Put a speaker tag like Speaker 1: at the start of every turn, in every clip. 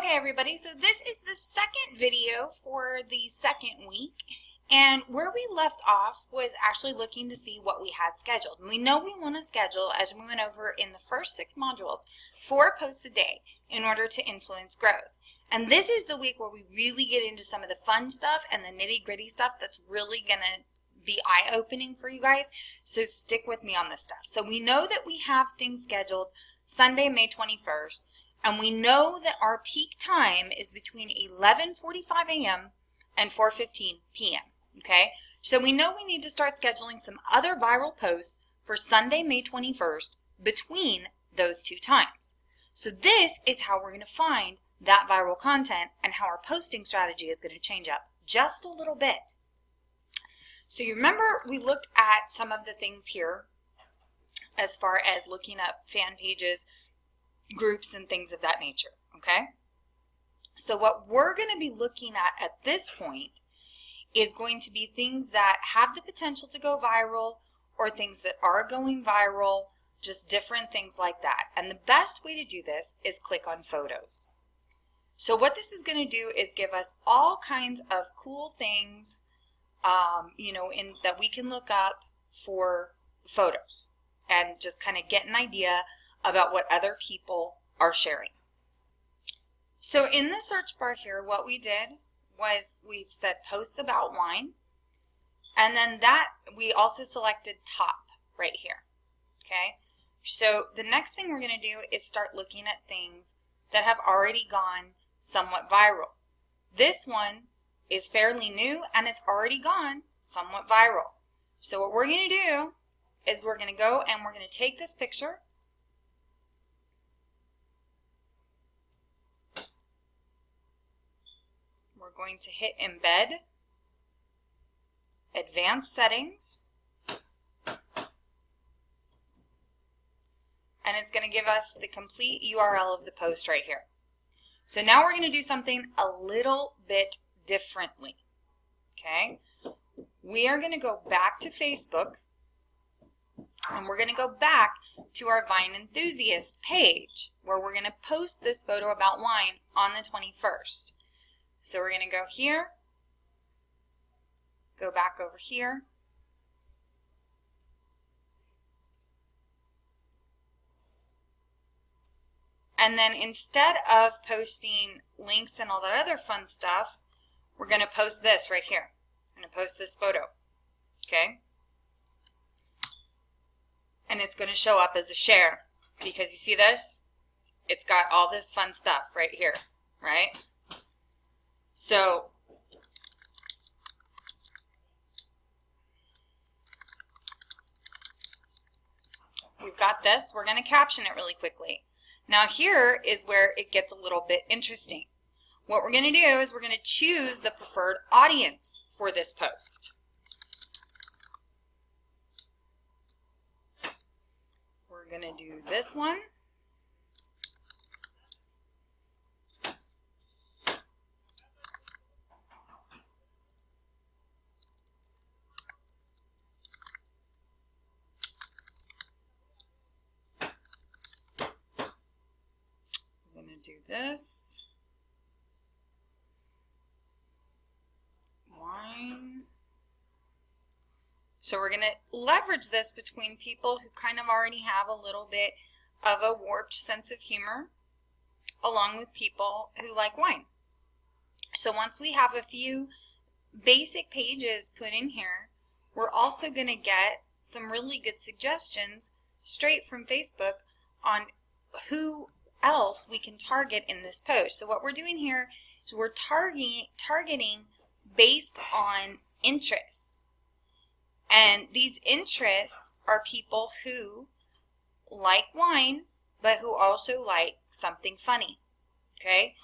Speaker 1: Okay, everybody, so this is the second video for the second week, and where we left off was actually looking to see what we had scheduled. And we know we want to schedule, as we went over in the first 6 modules, 4 posts a day in order to influence growth. And this is the week where we really get into some of the fun stuff and the nitty-gritty stuff that's really going to be eye-opening for you guys, so stick with me on this stuff. So we know that we have things scheduled Sunday, May 21st, and we know that our peak time is between 11:45 a.m. and 4:15 p.m. Okay, so we know we need to start scheduling some other viral posts for Sunday, May 21st between those 2 times. So this is how we're going to find that viral content and how our posting strategy is going to change up just a little bit. So you remember we looked at some of the things here as far as looking up fan pages, groups, and things of that nature, okay? So what we're going to be looking at this point is going to be things that have the potential to go viral or things that are going viral, just different things like that. And the best way to do this is click on photos. So what this is going to do is give us all kinds of cool things that we can look up for photos and just kind of get an idea about what other people are sharing. So in the search bar here, what we did was we said posts about wine, and then that we also selected top right here. Okay, so the next thing we're going to do is start looking at things that have already gone somewhat viral. This one is fairly new and it's already gone somewhat viral. So what we're going to do is we're going to go and we're going to take this picture, we're going to hit embed, advanced settings, and it's going to give us the complete URL of the post right here. So now we're going to do something a little bit differently. Okay, we are going to go back to Facebook and we're going to go back to our Vine Enthusiast page where we're going to post this photo about wine on the 21st. So we're going to go here, go back over here, and then instead of posting links and all that other fun stuff, we're going to post this right here. I'm going to post this photo, okay? And it's going to show up as a share because you see this? It's got all this fun stuff right here, right? So we've got this. We're going to caption it really quickly. Now here is where it gets a little bit interesting. What we're going to do is we're going to choose the preferred audience for this post. We're going to do this one. We're going to do this. So we're going to leverage this between people who kind of already have a little bit of a warped sense of humor, along with people who like wine. So once we have a few basic pages put in here, we're also going to get some really good suggestions straight from Facebook on who else we can target in this post. So what we're doing here is we're targeting based on interests. And these interests are people who like wine, but who also like something funny, okay?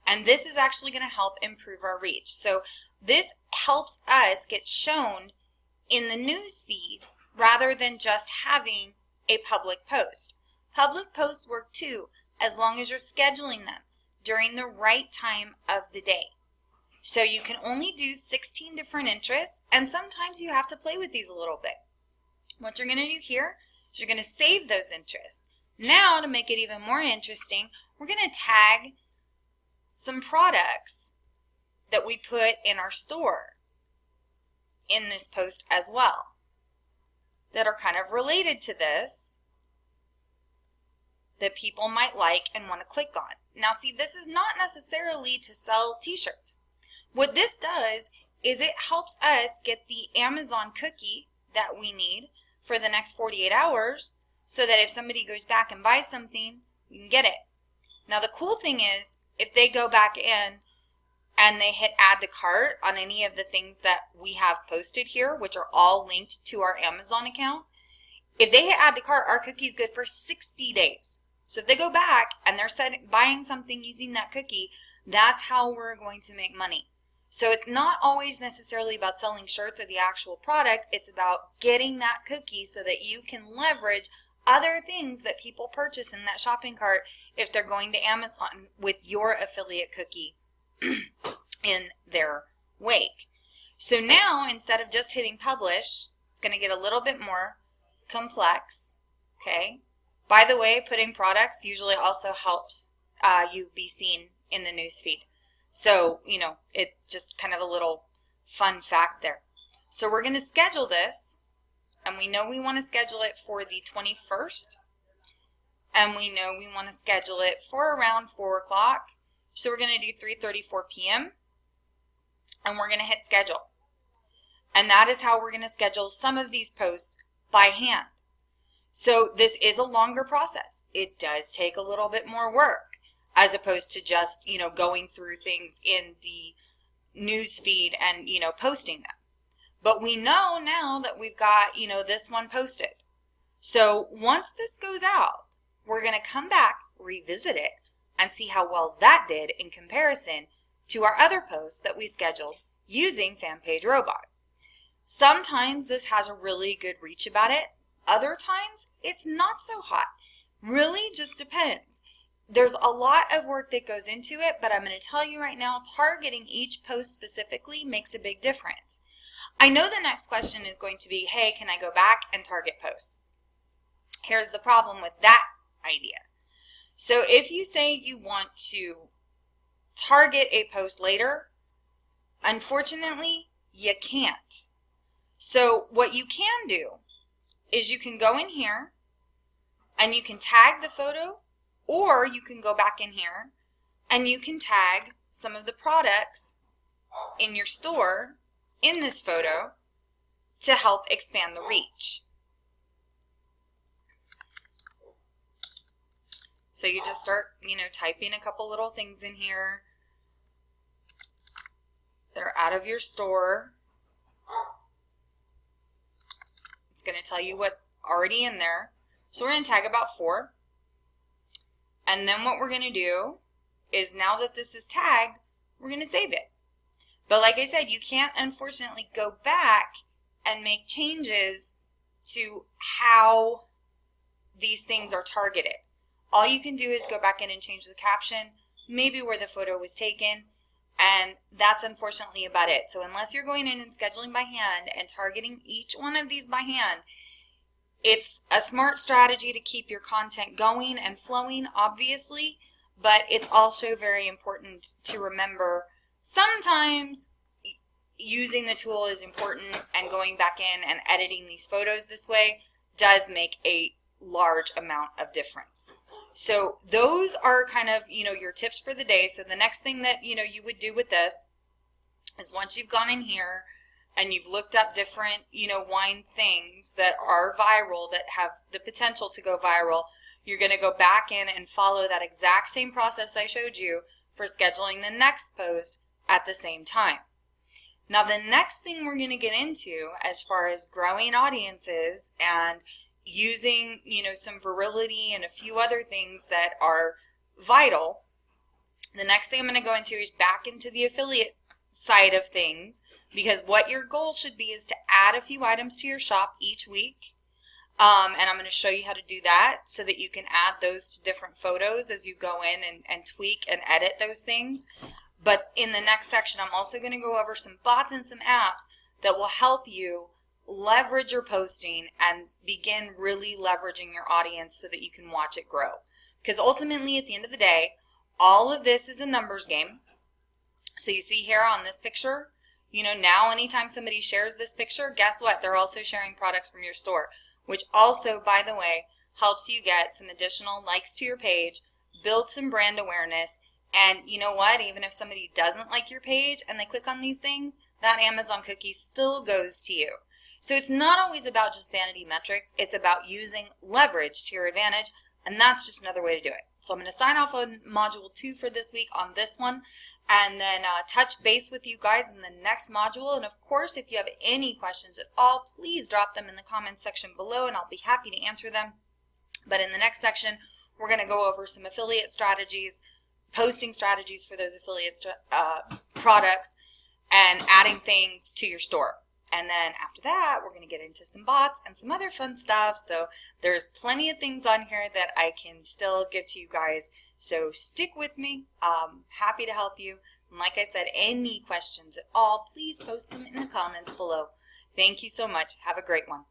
Speaker 1: And this is actually going to help improve our reach. So this helps us get shown in the news feed rather than just having a public post. Public posts work too, as long as you're scheduling them during the right time of the day. So you can only do 16 different interests, and sometimes you have to play with these a little bit. What you're going to do here is you're going to save those interests. Now, to make it even more interesting, we're going to tag some products that we put in our store in this post as well that are kind of related to this that people might like and want to click on. Now see, this is not necessarily to sell t-shirts. What this does is it helps us get the Amazon cookie that we need for the next 48 hours so that if somebody goes back and buys something, we can get it. Now the cool thing is, if they go back in and they hit add to cart on any of the things that we have posted here, which are all linked to our Amazon account, if they hit add to cart, our cookie is good for 60 days. So if they go back and they're buying something using that cookie, that's how we're going to make money. So it's not always necessarily about selling shirts or the actual product. It's about getting that cookie so that you can leverage other things that people purchase in that shopping cart if they're going to Amazon with your affiliate cookie in their wake. So now, instead of just hitting publish, it's going to get a little bit more complex. Okay. By the way, putting products usually also helps you be seen in the newsfeed. So, you know, it just kind of a little fun fact there. So we're going to schedule this, and we know we want to schedule it for the 21st, and we know we want to schedule it for around 4 o'clock. So we're going to do 3:34 p.m., and we're going to hit schedule. And that is how we're going to schedule some of these posts by hand. So this is a longer process. It does take a little bit more work as opposed to just, you know, going through things in the news feed and, you know, posting them. But we know now that we've got, you know, this one posted. So once this goes out, we're going to come back, revisit it, and see how well that did in comparison to our other posts that we scheduled using FanPage Robot. Sometimes this has a really good reach about it. Other times, it's not so hot. Really just depends. There's a lot of work that goes into it, but I'm going to tell you right now, targeting each post specifically makes a big difference. I know the next question is going to be, hey, can I go back and target posts? Here's the problem with that idea. So if you say you want to target a post later, unfortunately, you can't. So what you can do is you can go in here and you can tag the photo, or you can go back in here and you can tag some of the products in your store in this photo to help expand the reach. So you just start, you know, typing a couple little things in here. They're out of your store. It's going to tell you what's already in there. So we're going to tag about 4. And then what we're going to do is, now that this is tagged, we're going to save it. But like I said, you can't unfortunately go back and make changes to how these things are targeted. All you can do is go back in and change the caption, maybe where the photo was taken, and that's unfortunately about it. So unless you're going in and scheduling by hand and targeting each one of these by hand, it's a smart strategy to keep your content going and flowing, obviously, but it's also very important to remember sometimes using the tool is important, and going back in and editing these photos this way does make a large amount of difference. So those are kind of, you know, your tips for the day. So the next thing that, you know, you would do with this is, once you've gone in here and you've looked up different, you know, wine things that are viral, that have the potential to go viral, you're going to go back in and follow that exact same process I showed you for scheduling the next post at the same time. Now, the next thing we're going to get into, as far as growing audiences and using, you know, some virility and a few other things that are vital, the next thing I'm going to go into is back into the affiliate side of things, because what your goal should be is to add a few items to your shop each week. And I'm going to show you how to do that so that you can add those to different photos as you go in and tweak and edit those things. But in the next section, I'm also going to go over some bots and some apps that will help you leverage your posting and begin really leveraging your audience so that you can watch it grow. Because ultimately, at the end of the day, All of this is a numbers game. So you see here on this picture, you know, now anytime somebody shares this picture, guess what? They're also sharing products from your store, which also, by the way, helps you get some additional likes to your page, build some brand awareness, and you know what? Even if somebody doesn't like your page and they click on these things, that Amazon cookie still goes to you. So it's not always about just vanity metrics. It's about using leverage to your advantage, and that's just another way to do it. So I'm going to sign off on module 2 for this week on this one, and then touch base with you guys in the next module. And of course, if you have any questions at all, please drop them in the comments section below, and I'll be happy to answer them. But in the next section, we're going to go over some affiliate strategies, posting strategies for those affiliate products, and adding things to your store. And then after that, we're going to get into some bots and some other fun stuff. So there's plenty of things on here that I can still give to you guys. So stick with me. Happy to help you. And like I said, any questions at all, please post them in the comments below. Thank you so much. Have a great one.